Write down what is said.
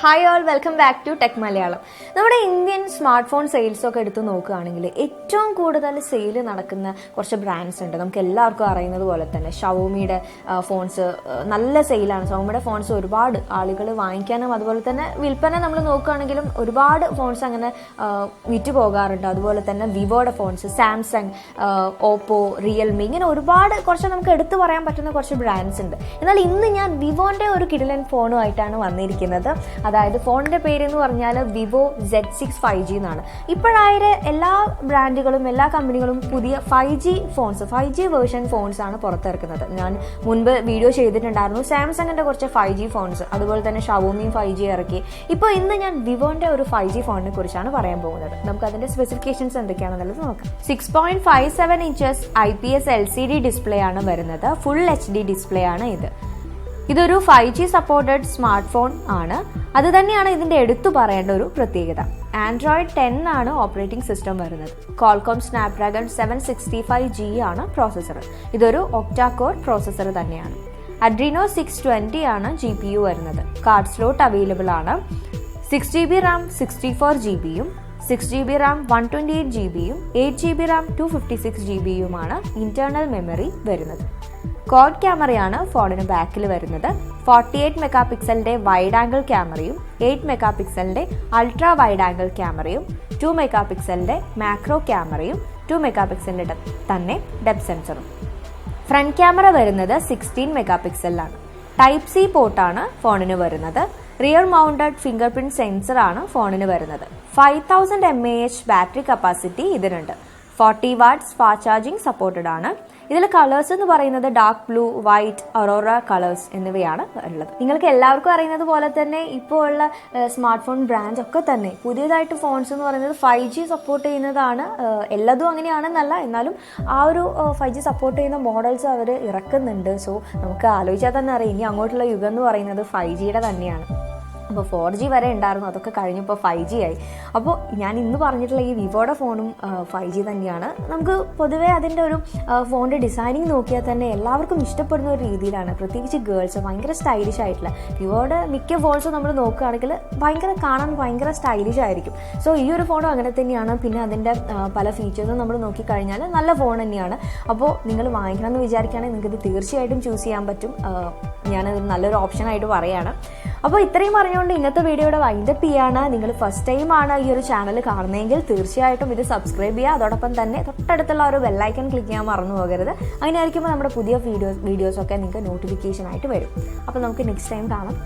Hi all, welcome back to tech Malayalam. നമ്മുടെ Indian smart phone സെയിൽസൊക്കെ എടുത്ത് നോക്കുകയാണെങ്കിൽ ഏറ്റവും കൂടുതൽ സെയിൽ നടക്കുന്ന കുറച്ച് ബ്രാൻഡ്സ് ഉണ്ട്. നമുക്ക് എല്ലാവർക്കും അറിയുന്നത് പോലെ തന്നെ ഷവോമിയുടെ ഫോൺസ് നല്ല സെയിലാണ്. ഷവോമിയുടെ ഫോൺസ് ഒരുപാട് ആളുകൾ വാങ്ങിക്കാനും അതുപോലെ തന്നെ വിൽപ്പന നമ്മൾ നോക്കുകയാണെങ്കിലും ഒരുപാട് ഫോൺസ് അങ്ങനെ വിറ്റ് പോകാറുണ്ട്. അതുപോലെ തന്നെ വിവോയുടെ ഫോൺസ്, സാംസങ്, ഓപ്പോ, റിയൽമി, ഇങ്ങനെ ഒരുപാട് കുറച്ച് നമുക്ക് എടുത്തു പറയാൻ പറ്റുന്ന കുറച്ച് ബ്രാൻഡ്സ് ഉണ്ട്. എന്നാൽ ഇന്ന് ഞാൻ വിവോന്റെ ഒരു കിടിലൻ ഫോണുമായിട്ടാണ് വന്നിരിക്കുന്നത്. അതായത് ഫോണിന്റെ പേര് എന്ന് പറഞ്ഞാൽ വിവോ Z6 5G എന്നാണ്. ഇപ്പോഴായ എല്ലാ ബ്രാൻഡുകളും എല്ലാ കമ്പനികളും പുതിയ 5G വേർഷൻ ഫോൺസ് ആണ് പുറത്തിറക്കുന്നത്. ഞാൻ മുൻപ് വീഡിയോ ചെയ്തിട്ടുണ്ടായിരുന്നു സാംസങ്ങിന്റെ കുറച്ച് 5G ഫോൺസ്, അതുപോലെ തന്നെ ഷവോമിയും 5G ഇറക്കി. ഇപ്പോൾ ഇന്ന് ഞാൻ വിവോന്റെ ഒരു 5G ഫോണിനെ കുറിച്ചാണ് പറയാൻ പോകുന്നത്. നമുക്ക് അതിന്റെ സ്പെസിഫിക്കേഷൻസ് എന്തൊക്കെയാണെന്നുള്ളത് നോക്കാം. 6.57 ഇഞ്ചസ് IPS LCD ഡിസ്പ്ലേ ആണ് വരുന്നത്. ഫുൾ HD ഡിസ്പ്ലേ ആണ് ഇത്. ഇതൊരു 5G സപ്പോർട്ടഡ് സ്മാർട്ട് ഫോൺ ആണ്. അത് തന്നെയാണ് ഇതിന്റെ എടുത്തു പറയേണ്ട ഒരു പ്രത്യേകത. Android 10 ആണ് ഓപ്പറേറ്റിംഗ് സിസ്റ്റം വരുന്നത്. Qualcomm Snapdragon 765G ആണ് പ്രോസസ്സർ. ഇതൊരു ഒക്ടാ കോർ പ്രോസസ്സർ തന്നെയാണ്. Adreno 620 ആണ് GPU വരുന്നത്. കാർഡ് സ്ലോട്ട് അവൈലബിൾ ആണ്. 6GB RAM 64GB-യും 6GB RAM 128GB-യും 8GB RAM 256GB-യുമാണ് ഇന്റേണൽ മെമ്മറി വരുന്നത്. ക്വാഡ് ക്യാമറയാണ് ഫോണിന് ബാക്കിൽ വരുന്നത്. 48 മെഗാ പിക്സലിന്റെ വൈഡ് ആംഗിൾ ക്യാമറയും 8 മെഗാ പിക്സലിന്റെ അൾട്രാ വൈഡ് ആംഗിൾ ക്യാമറയും 2 മെഗാ പിക്സലിന്റെ മാക്രോ ക്യാമറയും 2 മെഗാ പിക്സലിന്റെ തന്നെ ഡെപ്ത് സെൻസറും. ഫ്രണ്ട് ക്യാമറ വരുന്നത് 16 മെഗാ പിക്സലിലാണ്. ടൈപ്പ് C പോർട്ടാണ് ഫോണിന് വരുന്നത്. Rear mounted finger print sensor ആണ് ഫോണിന് വരുന്നത്. 5000 mAh ബാറ്ററി കപ്പാസിറ്റി ഇതിനുണ്ട്. 40 വാട്ട്സ് ഫാസ്റ്റ് ചാർജിങ് സപ്പോർട്ടഡ് ആണ്. ഇതിൽ കളേഴ്സ് എന്ന് പറയുന്നത് dark blue, white, Arora colours എന്നിവയാണ് ഉള്ളത്. നിങ്ങൾക്ക് എല്ലാവർക്കും അറിയുന്നത് പോലെ തന്നെ ഇപ്പോൾ ഉള്ള സ്മാർട്ട് ഫോൺ ബ്രാൻഡ് ഒക്കെ തന്നെ പുതിയതായിട്ട് ഫോൺസ് എന്ന് പറയുന്നത് 5G സപ്പോർട്ട് ചെയ്യുന്നതാണ്. എല്ലാതും അങ്ങനെയാണെന്നല്ല, എന്നാലും ആ ഒരു 5G സപ്പോർട്ട് ചെയ്യുന്ന മോഡൽസ് അവർ ഇറക്കുന്നുണ്ട്. സോ നമുക്ക് ആലോചിച്ചാൽ തന്നെ അറിയാം, ഇനി അങ്ങോട്ടുള്ള യുഗം എന്ന് പറയുന്നത് 5Gയുടെ തന്നെയാണ്. അപ്പോൾ 4G വരെ ഉണ്ടായിരുന്നു, അതൊക്കെ കഴിഞ്ഞപ്പോൾ 5G ആയി. അപ്പോൾ ഞാൻ ഇന്ന് പറഞ്ഞിട്ടുള്ള ഈ വിവോയുടെ ഫോണും 5G തന്നെയാണ്. നമുക്ക് പൊതുവേ അതിൻ്റെ ഒരു ഫോണിൻ്റെ ഡിസൈനിങ് നോക്കിയാൽ തന്നെ എല്ലാവർക്കും ഇഷ്ടപ്പെടുന്ന ഒരു രീതിയിലാണ്. പ്രത്യേകിച്ച് ഗേൾസ് ഭയങ്കര സ്റ്റൈലിഷ് ആയിട്ടുള്ള വിവോയുടെ മിക്ക ഫോൺസും നമ്മൾ നോക്കുകയാണെങ്കിൽ കാണാൻ ഭയങ്കര സ്റ്റൈലിഷ് ആയിരിക്കും. സോ ഈ ഒരു ഫോണും അങ്ങനെ തന്നെയാണ്. പിന്നെ അതിൻ്റെ പല ഫീച്ചേഴ്സും നമ്മൾ നോക്കിക്കഴിഞ്ഞാൽ നല്ല ഫോൺ തന്നെയാണ്. അപ്പോൾ നിങ്ങൾ വാങ്ങിക്കണം എന്ന് വിചാരിക്കുകയാണെങ്കിൽ നിങ്ങൾക്ക് ഇത് തീർച്ചയായിട്ടും ചൂസ് ചെയ്യാൻ പറ്റും. ഞാനത് നല്ലൊരു ഓപ്ഷനായിട്ട് പറയുകയാണ്. അപ്പോൾ ഇത്രയും പറഞ്ഞുകൊണ്ട് ഇന്നത്തെ വീഡിയോയുടെ വൈൻഡപ്പ് ചെയ്യാണ്. നിങ്ങൾ ഫസ്റ്റ് ടൈം ആണ് ഈ ഒരു ചാനൽ കാണുന്നതെങ്കിൽ തീർച്ചയായിട്ടും ഇത് സബ്സ്ക്രൈബ് ചെയ്യുക. അതോടൊപ്പം തന്നെ തൊട്ടടുത്തുള്ള ഒരു ബെല്ലൈക്കൺ ക്ലിക്ക് ചെയ്യാൻ മറന്നു പോകരുത്. അങ്ങനെ ആയിരിക്കുമ്പോൾ നമ്മുടെ പുതിയ വീഡിയോസൊക്കെ നിങ്ങൾക്ക് നോട്ടിഫിക്കേഷൻ ആയിട്ട് വരും. അപ്പോൾ നമുക്ക് നെക്സ്റ്റ് ടൈം കാണാം.